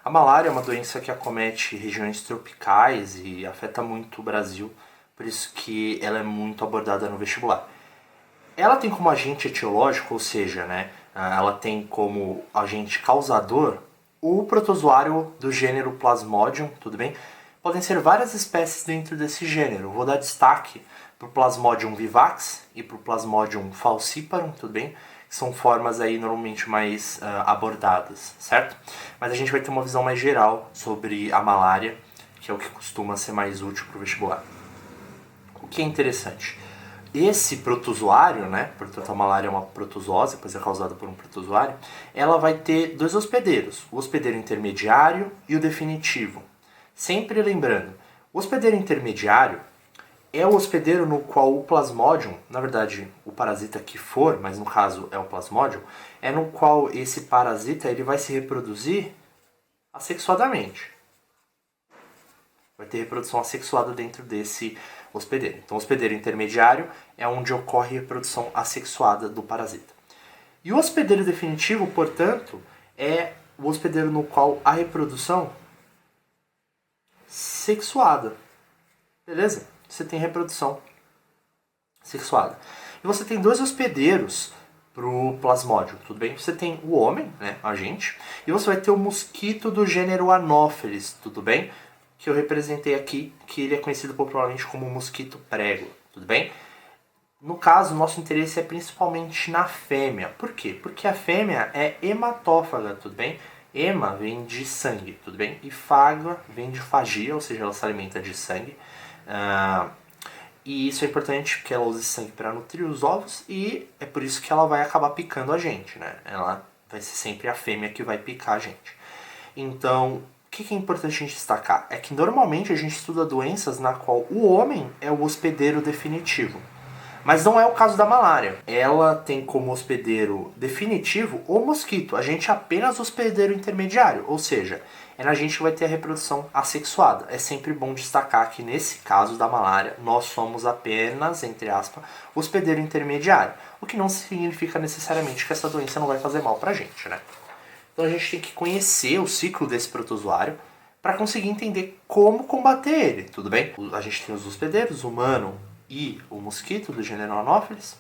A malária é uma doença que acomete regiões tropicais e afeta muito o Brasil, por isso que ela é muito abordada no vestibular. Ela tem como agente etiológico, ou seja, né, ela tem como agente causador o protozoário do gênero Plasmodium, tudo bem? Podem ser várias espécies dentro desse gênero. Vou dar destaque para o Plasmodium vivax e para o Plasmodium falciparum, tudo bem? Que são formas aí normalmente mais abordadas, certo? Mas a gente vai ter uma visão mais geral sobre a malária, que é o que costuma ser mais útil para o vestibular. O que é interessante? Esse protozoário, né, portanto a malária é uma protozoose, pois é causada por um protozoário, ela vai ter dois hospedeiros, o hospedeiro intermediário e o definitivo. Sempre lembrando, o hospedeiro intermediário é o hospedeiro no qual o Plasmodium, na verdade o parasita que for, mas no caso é o Plasmodium, é no qual esse parasita ele vai se reproduzir assexuadamente. Vai ter reprodução assexuada dentro desse hospedeiro. Então o hospedeiro intermediário é onde ocorre a reprodução assexuada do parasita. E o hospedeiro definitivo, portanto, é o hospedeiro no qual a reprodução sexuada. Beleza? Você tem reprodução sexuada. E você tem dois hospedeiros pro Plasmodium, tudo bem? Você tem o homem, né, a gente, e você vai ter o mosquito do gênero Anopheles, tudo bem? Que eu representei aqui, que ele é conhecido popularmente como mosquito prego, tudo bem? No caso, o nosso interesse é principalmente na fêmea. Por quê? Porque a fêmea é hematófaga, tudo bem? Hema vem de sangue, tudo bem? E faga vem de fagia, ou seja, ela se alimenta de sangue. E isso é importante porque ela usa esse sangue para nutrir os ovos e é por isso que ela vai acabar picando a gente, né? Ela vai ser sempre a fêmea que vai picar a gente. Então, o que é importante a gente destacar? É que normalmente a gente estuda doenças na qual o homem é o hospedeiro definitivo. Mas não é o caso da malária. Ela tem como hospedeiro definitivo o mosquito. A gente é apenas hospedeiro intermediário, ou seja, é na gente que vai ter a reprodução assexuada. É sempre bom destacar que nesse caso da malária, nós somos apenas, entre aspas, hospedeiro intermediário. O que não significa necessariamente que essa doença não vai fazer mal pra gente, né? Então a gente tem que conhecer o ciclo desse protozoário para conseguir entender como combater ele, tudo bem? A gente tem os hospedeiros, o humano e o mosquito do gênero Anopheles.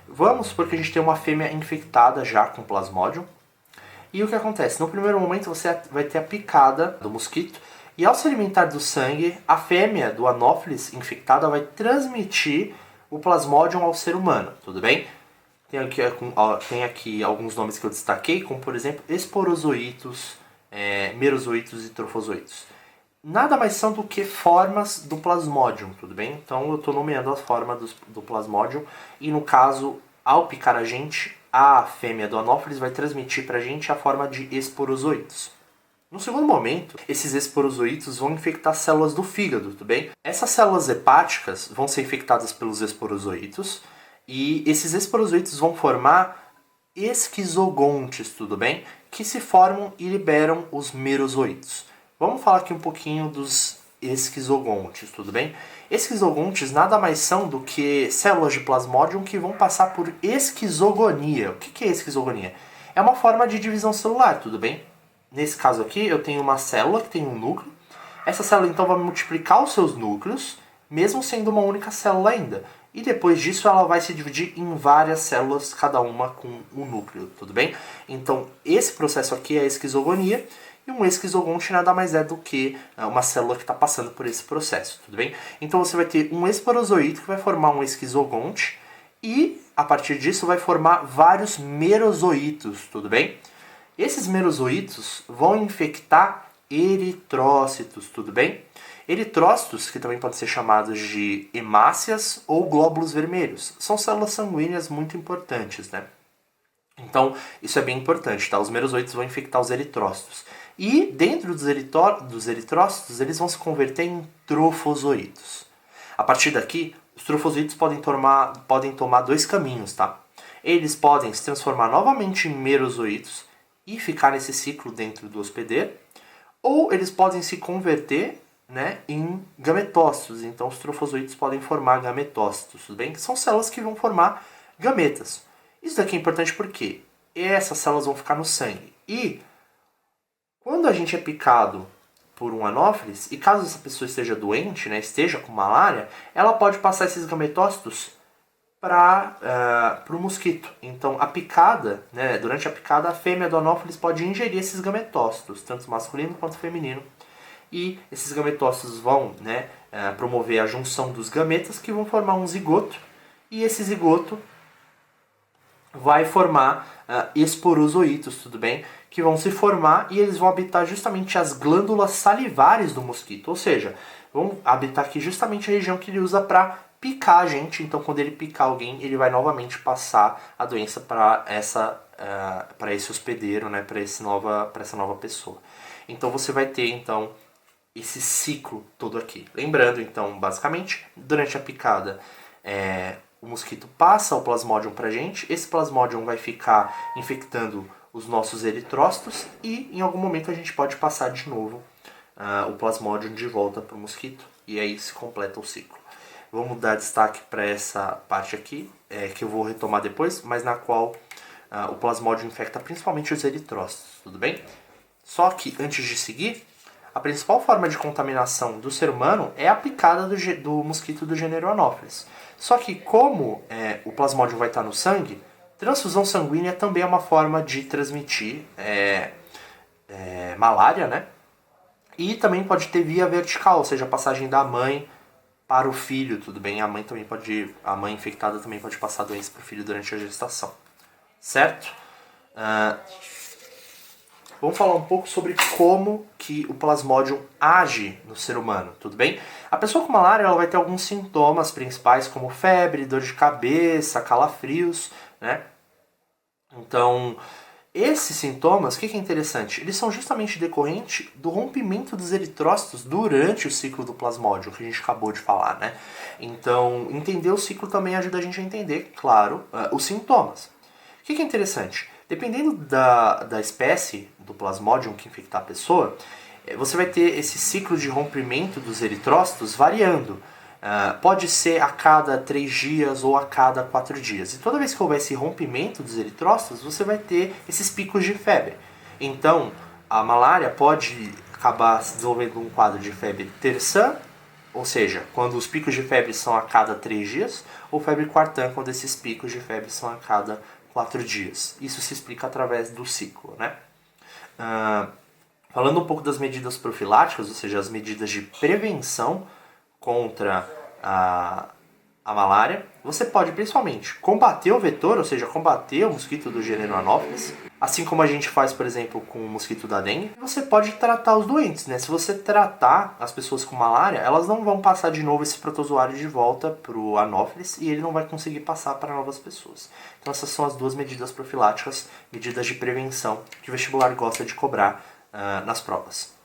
Vamos porque a gente tem uma fêmea infectada já com Plasmodium. E o que acontece? No primeiro momento você vai ter a picada do mosquito e ao se alimentar do sangue, a fêmea do Anopheles infectada vai transmitir o Plasmodium ao ser humano, tudo bem? Tem aqui alguns nomes que eu destaquei, como por exemplo esporozoítos, merozoítos e trofozoítos. Nada mais são do que formas do Plasmodium, tudo bem? Então eu estou nomeando as formas do Plasmodium e no caso, ao picar a gente, a fêmea do Anopheles vai transmitir pra gente a forma de esporozoítos. No segundo momento, esses esporozoítos vão infectar células do fígado, tudo bem? Essas células hepáticas vão ser infectadas pelos esporozoítos e esses esporozoítos vão formar esquizogontes, tudo bem? Que se formam e liberam os merozoítos. Vamos falar aqui um pouquinho dos esquizogontes, tudo bem? Esquizogontes nada mais são do que células de Plasmodium que vão passar por esquizogonia. O que é esquizogonia? É uma forma de divisão celular, tudo bem? Nesse caso aqui, eu tenho uma célula que tem um núcleo. Essa célula então vai multiplicar os seus núcleos, mesmo sendo uma única célula ainda. E depois disso ela vai se dividir em várias células, cada uma com um núcleo, tudo bem? Então esse processo aqui é a esquizogonia. E um esquizogonte nada mais é do que uma célula que está passando por esse processo, tudo bem? Então você vai ter um esporozoíto que vai formar um esquizogonte e, a partir disso, vai formar vários merozoítos, tudo bem? Esses merozoítos vão infectar eritrócitos, tudo bem? Eritrócitos, que também podem ser chamados de hemácias ou glóbulos vermelhos, são células sanguíneas muito importantes, né? Então, isso é bem importante, tá? Os merozoítos vão infectar os eritrócitos. E dentro dos eritrócitos, eles vão se converter em trofozoítos. A partir daqui, os trofozoítos podem tomar dois caminhos, tá? Eles podem se transformar novamente em merozoítos e ficar nesse ciclo dentro do hospedeiro, ou eles podem se converter, né, em gametócitos. Então, os trofozoítos podem formar gametócitos, tudo bem? Que são células que vão formar gametas. Isso daqui é importante porque essas células vão ficar no sangue. E Quando a gente é picado por um anófeles, e caso essa pessoa esteja doente, né, esteja com malária, ela pode passar esses gametócitos para o mosquito. Então, a picada, né, durante a picada, a fêmea do anófeles pode ingerir esses gametócitos, tanto masculino quanto feminino. E esses gametócitos vão, né, promover a junção dos gametas, que vão formar um zigoto. E esse zigoto vai formar esporozoítos, tudo bem? Que vão se formar e eles vão habitar justamente as glândulas salivares do mosquito. Ou seja, vão habitar aqui justamente a região que ele usa para picar a gente. Então, quando ele picar alguém, ele vai novamente passar a doença para esse hospedeiro, né? Para essa nova pessoa. Então, você vai ter então esse ciclo todo aqui. Lembrando, então, basicamente, durante a picada, o mosquito passa o plasmodium pra gente, esse plasmodium vai ficar infectando os nossos eritrócitos e em algum momento a gente pode passar de novo o plasmodium de volta para o mosquito e aí se completa o ciclo. Vamos dar destaque para essa parte aqui, que eu vou retomar depois, mas na qual o plasmodium infecta principalmente os eritrócitos, tudo bem? Só que, antes de seguir, a principal forma de contaminação do ser humano é a picada do mosquito do gênero Anopheles. Só que como o plasmodium vai estar no sangue, transfusão sanguínea também é uma forma de transmitir malária, né? E também pode ter via vertical, ou seja, a passagem da mãe para o filho, tudo bem? A mãe infectada também pode passar a doença para o filho durante a gestação, certo? Vamos falar um pouco sobre como que o plasmodium age no ser humano, tudo bem? A pessoa com malária ela vai ter alguns sintomas principais como febre, dor de cabeça, calafrios, né? Então, esses sintomas, o que é interessante? Eles são justamente decorrentes do rompimento dos eritrócitos durante o ciclo do plasmodium, que a gente acabou de falar, né? Então, entender o ciclo também ajuda a gente a entender, claro, os sintomas. O que é interessante? Dependendo da espécie do plasmodium que infectar a pessoa, você vai ter esse ciclo de rompimento dos eritrócitos variando. Pode ser a cada 3 dias ou a cada 4 dias. E toda vez que houver esse rompimento dos eritrócitos, você vai ter esses picos de febre. Então, a malária pode acabar se desenvolvendo um quadro de febre terçã, ou seja, quando os picos de febre são a cada 3 dias, ou febre quartã, quando esses picos de febre são a cada 4 dias. Isso se explica através do ciclo, né? Falando um pouco das medidas profiláticas, ou seja, as medidas de prevenção contra a malária, você pode principalmente combater o vetor, ou seja, combater o mosquito do gênero Anopheles, assim como a gente faz, por exemplo, com o mosquito da dengue. Você pode tratar os doentes, né? Se você tratar as pessoas com malária, elas não vão passar de novo esse protozoário de volta para o Anopheles e ele não vai conseguir passar para novas pessoas. Então essas são as duas medidas profiláticas, medidas de prevenção que o vestibular gosta de cobrar nas provas.